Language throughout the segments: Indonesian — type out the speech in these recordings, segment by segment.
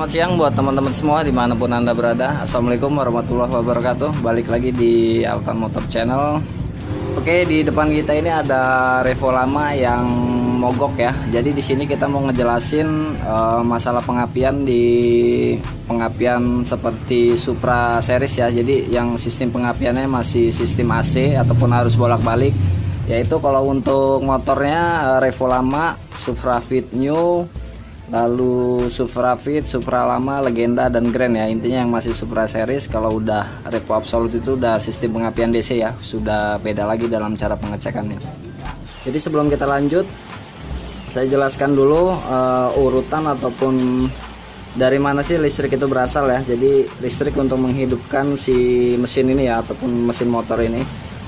Selamat siang buat teman-teman semua dimanapun Anda berada. Assalamualaikum warahmatullahi wabarakatuh. Balik lagi di Altan Motor Channel. Oke, di depan kita ini ada Revo lama yang mogok ya. Jadi di sini kita mau ngejelasin masalah pengapian di pengapian seperti Supra series ya. Jadi yang sistem pengapiannya masih sistem AC ataupun harus bolak-balik. Yaitu kalau untuk motornya Revo lama, Supra Fit New, lalu Supra Fit, Supra lama, Legenda, dan Grand ya. Intinya yang masih Supra series. Kalau udah Revo Absolute itu udah sistem pengapian DC ya, sudah beda lagi dalam cara pengecekannya. Jadi sebelum kita lanjut, saya jelaskan dulu urutan ataupun dari mana sih listrik itu berasal ya. Jadi listrik untuk menghidupkan si mesin ini ya, ataupun mesin motor ini.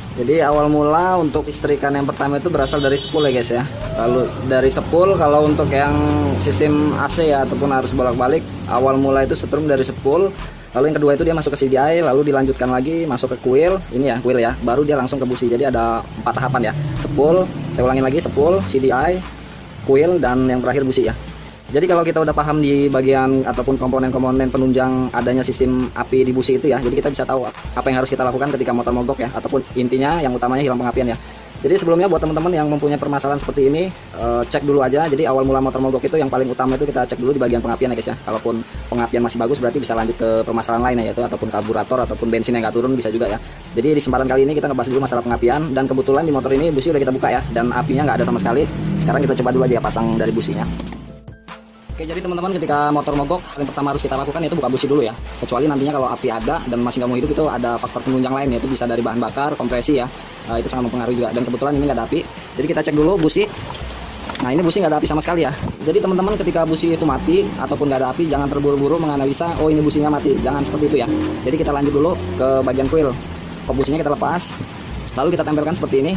Jadi awal mula untuk listrikan yang pertama itu berasal dari spool ya guys ya. Lalu dari spool, kalau untuk yang sistem AC ya ataupun harus bolak-balik, awal mula itu setrum dari spool. Lalu yang kedua itu dia masuk ke CDI, lalu dilanjutkan lagi masuk ke coil, ini ya coil ya, baru dia langsung ke busi. Jadi ada 4 tahapan ya, spool, saya ulangin lagi, spool, CDI, coil, dan yang terakhir busi ya. Jadi kalau kita udah paham di bagian ataupun komponen-komponen penunjang adanya sistem api di busi itu ya, jadi kita bisa tahu apa yang harus kita lakukan ketika motor mogok ya, ataupun intinya yang utamanya hilang pengapian ya. Jadi sebelumnya buat teman-teman yang mempunyai permasalahan seperti ini, cek dulu aja. Jadi awal mula motor mogok itu yang paling utama itu kita cek dulu di bagian pengapian ya guys ya. Kalaupun pengapian masih bagus berarti bisa lanjut ke permasalahan lain ya, yaitu ataupun karburator ataupun bensin yang nggak turun bisa juga ya. Jadi di kesempatan kali ini kita ngebahas dulu masalah pengapian, dan kebetulan di motor ini busi udah kita buka ya, dan apinya nggak ada sama sekali. Sekarang kita coba dulu aja ya pasang dari businya. Oke, jadi teman-teman ketika motor mogok, yang pertama harus kita lakukan yaitu buka busi dulu ya. Kecuali nantinya kalau api ada dan masih nggak mau hidup, itu ada faktor penunjang lain, yaitu bisa dari bahan bakar, kompresi ya. Itu sangat mempengaruhi juga. Dan kebetulan ini nggak ada api, jadi kita cek dulu busi. Nah, ini busi nggak ada api sama sekali ya. Jadi teman-teman ketika busi itu mati ataupun nggak ada api, jangan terburu-buru menganalisa, oh ini businya mati. Jangan seperti itu ya. Jadi kita lanjut dulu ke bagian coil. Kok businya kita lepas, lalu kita tempelkan seperti ini,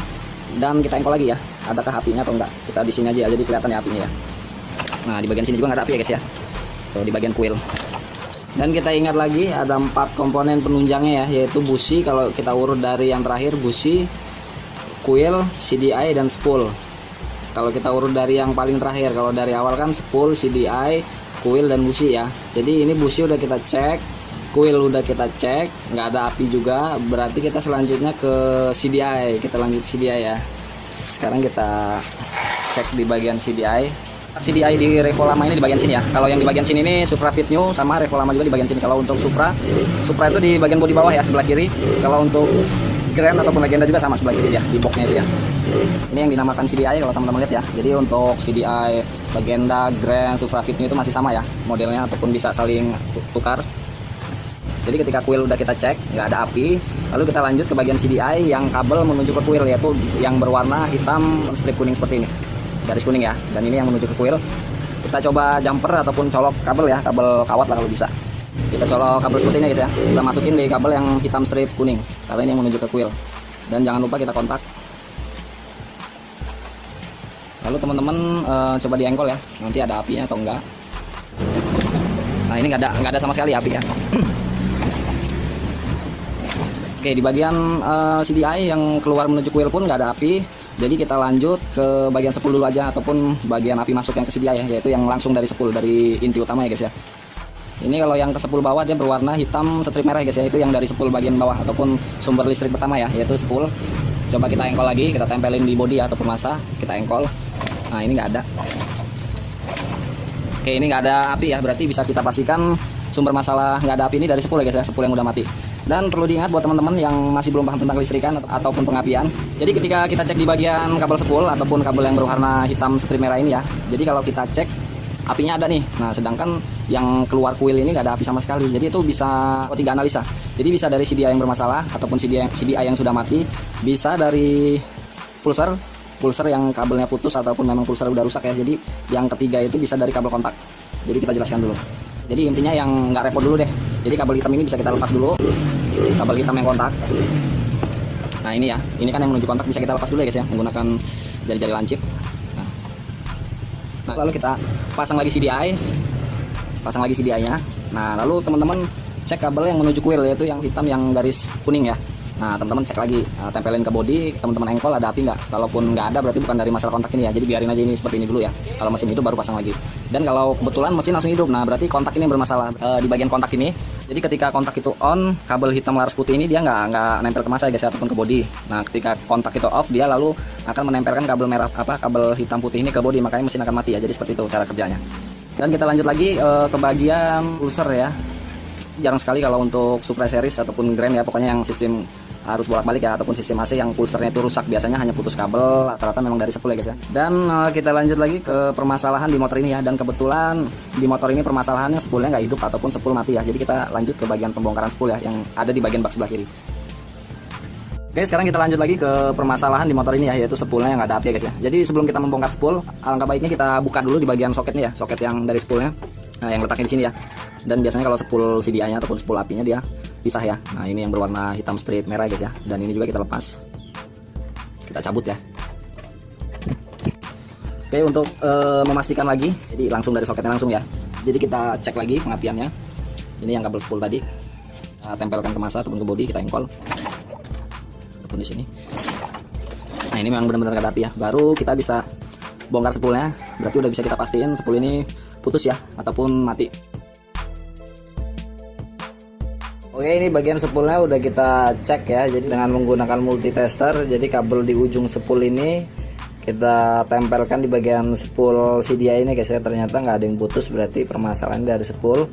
dan kita engkol lagi ya. Adakah apinya atau enggak? Kita di sini aja ya, jadi kelihatan ya apinya ya. Nah, di bagian sini juga nggak ada api ya guys ya. Tuh, di bagian coil. Dan kita ingat lagi ada 4 komponen penunjangnya ya, yaitu busi. Kalau kita urut dari yang terakhir, busi, coil, CDI, dan spool. Kalau kita urut dari yang paling terakhir, kalau dari awal kan spool, CDI, coil, dan busi ya. Jadi ini busi udah kita cek, coil udah kita cek, nggak ada api juga. Berarti kita selanjutnya ke CDI. Kita lanjut CDI ya. Sekarang kita cek di bagian CDI. CDI di Revo lama ini di bagian sini ya. Kalau yang di bagian sini ini Supra Fit New, sama Revo lama juga di bagian sini. Kalau untuk Supra itu di bagian bodi bawah ya, sebelah kiri. Kalau untuk Grand ataupun Legenda juga sama sebelah kiri ya, di boxnya itu ya. Ini yang dinamakan CDI kalau teman-teman lihat ya. Jadi untuk CDI, Legenda, Grand, Supra Fit New itu masih sama ya modelnya, ataupun bisa saling tukar. Jadi ketika coil udah kita cek, nggak ada api, lalu kita lanjut ke bagian CDI yang kabel menuju ke coil, yaitu yang berwarna hitam strip kuning seperti ini, garis kuning ya. Dan ini yang menuju ke coil. Kita coba jumper ataupun colok kabel ya, kabel kawat lah kalau bisa. Kita colok kabel seperti ini guys ya. Kita masukin di kabel yang hitam strip kuning, karena ini yang menuju ke coil. Dan jangan lupa kita kontak. Lalu teman-teman coba diengkol ya, nanti ada apinya atau enggak. Nah, ini nggak ada sama sekali api ya. Oke, di bagian CDI yang keluar menuju coil pun nggak ada api. Jadi kita lanjut ke bagian spool dulu aja, ataupun bagian api masuk yang ke CDI ya, yaitu yang langsung dari spool, dari inti utama ya guys ya. Ini kalau yang ke spool bawah dia berwarna hitam strip merah ya guys ya, itu yang dari spool bagian bawah ataupun sumber listrik pertama ya, yaitu spool. Coba kita engkol lagi, kita tempelin di bodi ya, ataupun masa, kita engkol. Nah, ini nggak ada. Oke, ini nggak ada api ya, berarti bisa kita pastikan sumber masalah nggak ada api ini dari spool ya guys ya, spool yang udah mati. Dan perlu diingat buat teman-teman yang masih belum paham tentang listrikan ataupun pengapian. Jadi ketika kita cek di bagian kabel spool ataupun kabel yang berwarna hitam strip merah ini ya, jadi kalau kita cek apinya ada nih. Nah, sedangkan yang keluar coil ini nggak ada api sama sekali. Jadi itu bisa 3 analisa. Jadi bisa dari CDI yang bermasalah ataupun CDI yang sudah mati, bisa dari pulser yang kabelnya putus ataupun memang pulser udah rusak ya. Jadi yang ketiga itu bisa dari kabel kontak. Jadi kita jelaskan dulu. Jadi intinya yang nggak repot dulu deh. Jadi kabel hitam ini bisa kita lepas dulu, kabel hitam yang kontak. Nah, ini ya, ini kan yang menuju kontak bisa kita lepas dulu ya guys ya, menggunakan jari-jari lancip. Nah, lalu kita pasang lagi CDI nya. Nah, lalu teman-teman cek kabel yang menuju coil, yaitu yang hitam yang garis kuning ya. Nah teman-teman cek lagi, tempelin ke bodi, teman-teman engkol ada api nggak. Kalaupun nggak ada berarti bukan dari masalah kontak ini ya, jadi biarin aja ini seperti ini dulu ya. Kalau mesin hidup baru pasang lagi. Dan kalau kebetulan mesin langsung hidup, nah berarti kontak ini yang bermasalah. Di bagian kontak ini, jadi ketika kontak itu on, kabel hitam laras putih ini dia nggak nempel ke masa ya guys ya, ataupun ke bodi. Nah ketika kontak itu off, dia lalu akan menempelkan kabel merah kabel hitam putih ini ke bodi, makanya mesin akan mati ya. Jadi seperti itu cara kerjanya. Dan kita lanjut lagi ke bagian pulser ya. Jarang sekali kalau untuk Supra series ataupun Grand ya, pokoknya yang sistem harus bolak-balik ya, ataupun sistem AC yang pulsernya itu rusak, biasanya hanya putus kabel, rata-rata memang dari spool ya guys ya. Dan kita lanjut lagi ke permasalahan di motor ini ya, dan kebetulan di motor ini permasalahannya spoolnya nggak hidup ataupun spool mati ya. Jadi kita lanjut ke bagian pembongkaran spool ya, yang ada di bagian bak sebelah kiri. Oke, sekarang kita lanjut lagi ke permasalahan di motor ini ya, yaitu spoolnya yang nggak ada api ya guys ya. Jadi sebelum kita membongkar spool, alangkah baiknya kita buka dulu di bagian soketnya ya, soket yang dari spoolnya, yang letaknya di sini ya. Dan biasanya kalau spool CDI-nya ataupun spool apinya dia pisah ya. Nah ini yang berwarna hitam strip merah guys ya, dan ini juga kita lepas, kita cabut ya. Oke, untuk memastikan lagi, jadi langsung dari soketnya langsung ya. Jadi kita cek lagi pengapiannya. Ini yang kabel spool tadi, kita tempelkan ke masa ataupun ke bodi, kita engkol ataupun di sini. Nah ini memang benar-benar gak ada api ya, baru kita bisa bongkar spoolnya. Berarti udah bisa kita pastiin spool ini putus ya ataupun mati. Oke, ini bagian spoolnya udah kita cek ya, jadi dengan menggunakan multitester. Jadi kabel di ujung spool ini kita tempelkan di bagian spool CDI ini guys ya. Ternyata nggak ada yang putus, berarti permasalahan dari spool.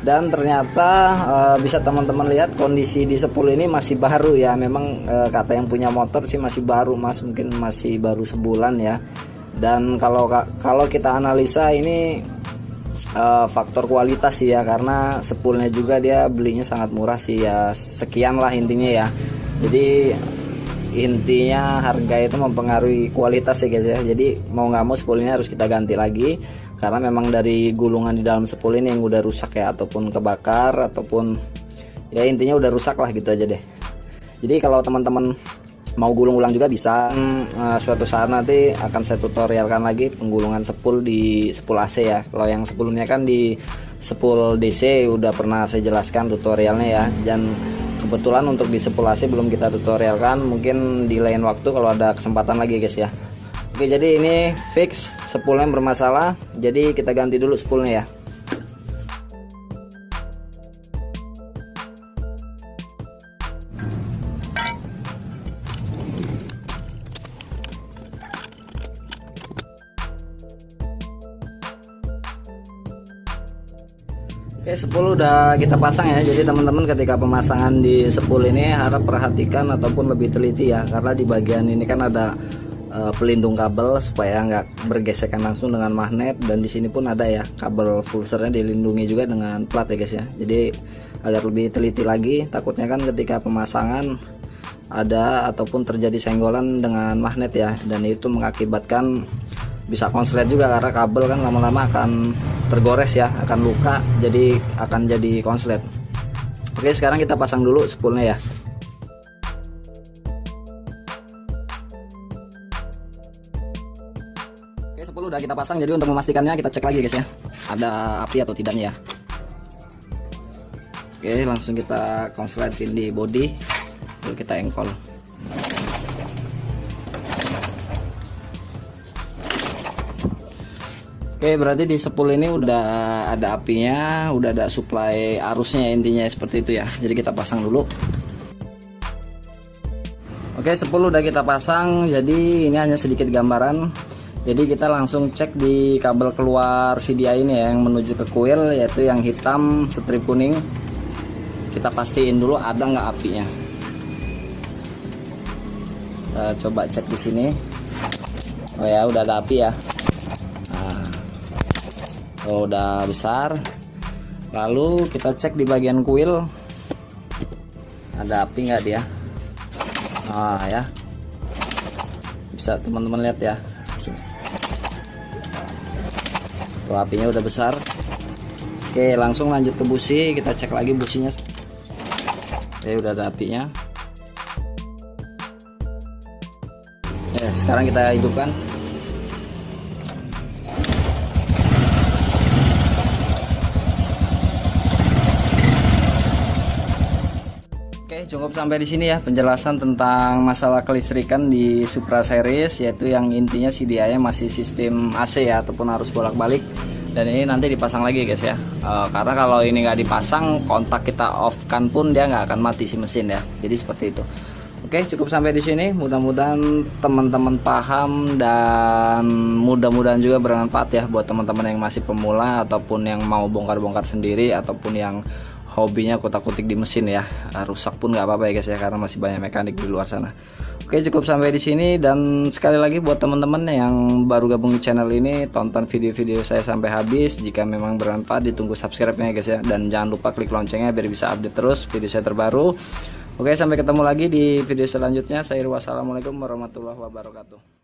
Dan ternyata bisa teman-teman lihat kondisi di spool ini masih baru ya. Memang kata yang punya motor sih masih baru mas, mungkin masih baru sebulan ya. Dan kalau kita analisa ini faktor kualitas sih ya, karena spoolnya juga dia belinya sangat murah sih ya, sekian lah intinya ya. Jadi intinya harga itu mempengaruhi kualitas ya guys ya. Jadi mau nggak mau spool ini harus kita ganti lagi, karena memang dari gulungan di dalam spool ini yang udah rusak ya, ataupun kebakar ataupun ya intinya udah rusak lah gitu aja deh. Jadi kalau teman-teman mau gulung ulang juga bisa. Suatu saat nanti akan saya tutorialkan lagi penggulungan spool di spool AC ya. Kalau yang sebelumnya kan di spool DC udah pernah saya jelaskan tutorialnya ya. Dan kebetulan untuk di spool AC belum kita tutorialkan, mungkin di lain waktu kalau ada kesempatan lagi guys ya. Oke, jadi ini fix spoolnya bermasalah, jadi kita ganti dulu spoolnya ya. Oke, spool udah kita pasang ya. Jadi teman-teman ketika pemasangan di spool ini harap perhatikan ataupun lebih teliti ya, karena di bagian ini kan ada pelindung kabel supaya nggak bergesekan langsung dengan magnet, dan di sini pun ada ya kabel pulsernya dilindungi juga dengan plat ya guys ya. Jadi agar lebih teliti lagi, takutnya kan ketika pemasangan ada ataupun terjadi senggolan dengan magnet ya, dan itu mengakibatkan bisa konslet juga, karena kabel kan lama-lama akan tergores ya, akan luka, jadi akan jadi konslet. Oke, sekarang kita pasang dulu spoolnya ya. Oke, spool udah kita pasang, jadi untuk memastikannya kita cek lagi guys ya, ada api atau tidaknya ya. Oke, langsung kita konsletin di bodi, lalu kita engkol. Oke, berarti di spool ini udah ada apinya, udah ada supply arusnya, intinya seperti itu ya. Jadi kita pasang dulu. Oke, spool udah kita pasang, jadi ini hanya sedikit gambaran. Jadi kita langsung cek di kabel keluar CDI ini ya, yang menuju ke coil, yaitu yang hitam strip kuning. Kita pastiin dulu ada nggak apinya. Kita coba cek di sini. Oh ya, udah ada api ya. Oh, udah besar. Lalu kita cek di bagian kuil, ada api nggak dia. Nah ya, bisa teman-teman lihat ya, sini. Tuh, apinya udah besar. Oke, langsung lanjut ke busi, kita cek lagi businya. Oke, udah ada apinya. Sekarang kita hidupkan. Oke, Oke, cukup sampai di sini ya penjelasan tentang masalah kelistrikan di Supra Series, yaitu yang intinya CDI-nya masih sistem AC ya, ataupun harus bolak-balik. Dan ini nanti dipasang lagi guys ya, karena kalau ini nggak dipasang, kontak kita off kan pun dia nggak akan mati si mesin ya. Jadi seperti itu. Oke, cukup sampai di sini. Mudah-mudahan teman-teman paham dan mudah-mudahan juga bermanfaat ya buat teman-teman yang masih pemula ataupun yang mau bongkar-bongkar sendiri ataupun yang hobinya kutak-kutik di mesin ya. Rusak pun nggak apa-apa ya guys ya, karena masih banyak mekanik di luar sana. Oke, cukup sampai di sini, dan sekali lagi buat teman-teman yang baru gabung di channel ini, tonton video-video saya sampai habis. Jika memang bermanfaat, ditunggu subscribe-nya guys ya, dan jangan lupa klik loncengnya biar bisa update terus video saya terbaru. Oke, sampai ketemu lagi di video selanjutnya. Wassalamualaikum warahmatullahi wabarakatuh.